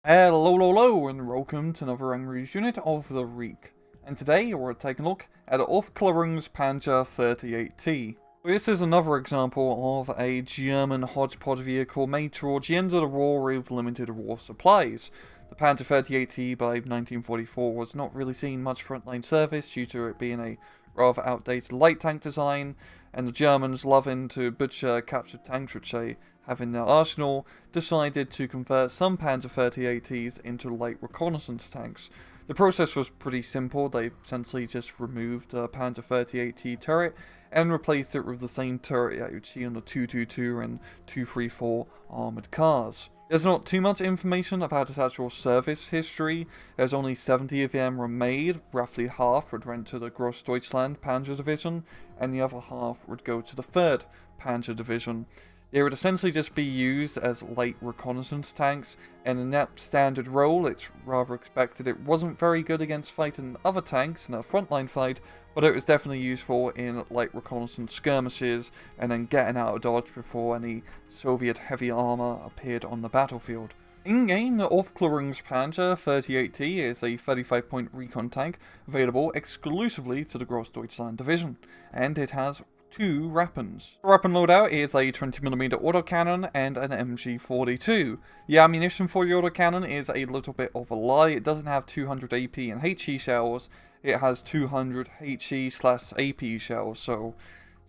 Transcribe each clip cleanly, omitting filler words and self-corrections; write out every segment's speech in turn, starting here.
Hello, and welcome to another Angry unit of the week. And today we're taking a look at Auf Panzer 38T. This is another example of a German hodgepodge vehicle made towards the end of the war with limited war supplies. The Panzer 38T by 1944 was not really seeing much frontline service due to it being a rather outdated light tank design, and the Germans, loving to butcher captured tanks which they have in their arsenal, decided to convert some Panzer 38Ts into light reconnaissance tanks. The process was pretty simple. They essentially just removed the Panzer 38T turret and replaced it with the same turret that you'd see on the 222 and 234 armoured cars. There's not too much information about its actual service history. There's only 70 of them were made, roughly half would went to the Grossdeutschland Panzer Division, and the other half would go to the 3rd Panzer Division. They would essentially just be used as light reconnaissance tanks, and in that standard role it's rather expected. It wasn't very good against fighting other tanks in a frontline fight, but it was definitely useful in light reconnaissance skirmishes and then getting out of dodge before any Soviet heavy armor appeared on the battlefield. In-game, the Auf Panzer 38T is a 35-point recon tank available exclusively to the Grossdeutschland division, and it has 2 weapons. The weapon loadout is a 20mm autocannon and an MG42. The ammunition for the autocannon is a little bit of a lie. It doesn't have 200 AP and HE shells. It has 200 HE/AP shells, so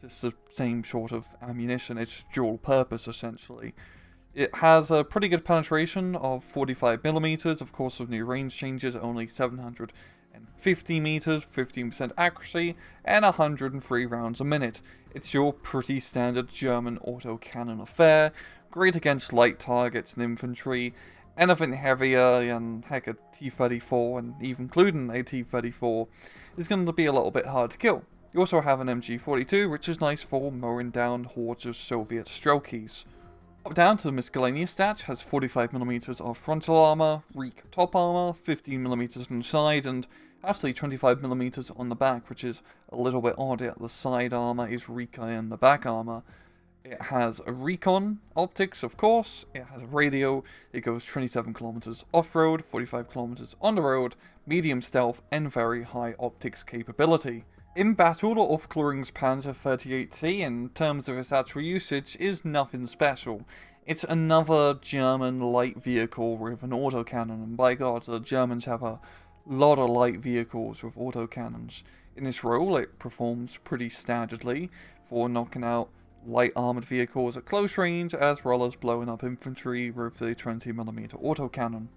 it's the same sort of ammunition. It's dual purpose essentially. It has a pretty good penetration of 45mm, of course with new range changes only 750 meters, 15% accuracy, and 103 rounds a minute. It's your pretty standard German autocannon affair, great against light targets and infantry. Anything heavier, and heck, a T-34, and even including a T-34, is going to be a little bit hard to kill. You also have an MG42, which is nice for mowing down hordes of Soviet Strelkies. Up down to the miscellaneous stats, has 45mm of frontal armor, Reek top armor, 15mm on the side, and actually 25mm on the back, which is a little bit odd. The side armor is Reek and the back armor. It has a recon optics, of course. It has a radio. It goes 27 kilometers off-road, 45 kilometers on the road, medium stealth, and very high optics capability. In battle, the Auf Panzer 38T, in terms of its actual usage, is nothing special. It's another German light vehicle with an autocannon, and by God, the Germans have a lot of light vehicles with autocannons. In this role, it performs pretty standardly for knocking out light armoured vehicles at close range, as well as blowing up infantry with the 20mm autocannon.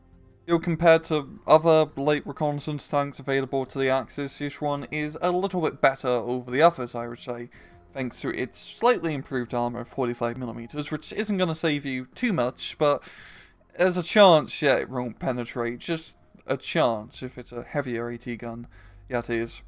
Compared to other light reconnaissance tanks available to the Axis, this one is a little bit better over the others, I would say, thanks to its slightly improved armor of 45mm, which isn't going to save you too much, but there's a chance, yeah, it won't penetrate, just a chance. If it's a heavier AT gun, yeah, it is.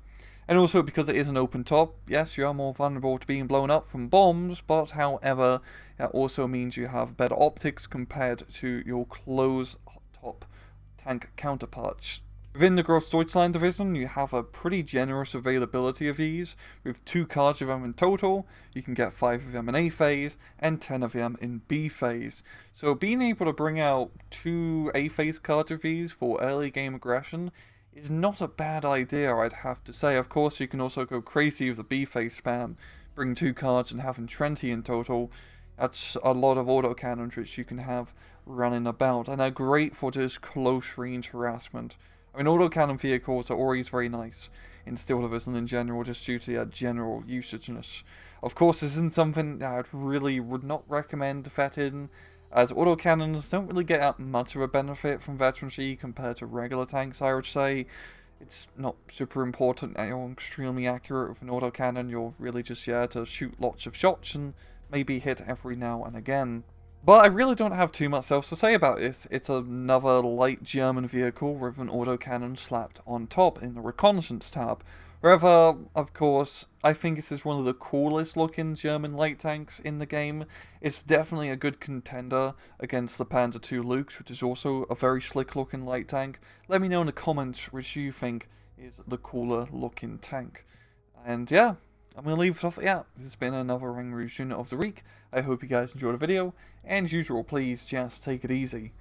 And also because it is an open top, yes, you are more vulnerable to being blown up from bombs, but however, that also means you have better optics compared to your closed top tank counterparts. Within the Grossdeutschland division, you have a pretty generous availability of these, with 2 cards of them in total. You can get 5 of them in A phase, and 10 of them in B phase. So being able to bring out 2 A phase cards of these for early game aggression is not a bad idea, I'd have to say. Of course, you can also go crazy with the B phase spam, bring 2 cards and having 20 in total. That's a lot of autocannons which you can have running about, and are great for just close range harassment. I mean, autocannon vehicles are always very nice in Steel Division in general, just due to their general usageness. Of course, this isn't something that I really would not recommend vetting, as autocannons don't really get that much of a benefit from veterancy compared to regular tanks, I would say. It's not super important that you're extremely accurate with an autocannon. You're really just here to shoot lots of shots and maybe hit every now and again. But I really don't have too much else to say about it. It's another light German vehicle with an autocannon slapped on top in the reconnaissance tab. However, of course, I think this is one of the coolest looking German light tanks in the game. It's definitely a good contender against the Panzer II Lux, which is also a very slick looking light tank. Let me know in the comments which you think is the cooler looking tank. And yeah, I'm going to leave it off at that. This has been another Ring Rouge unit of the week. I hope you guys enjoyed the video, and as usual, please just take it easy.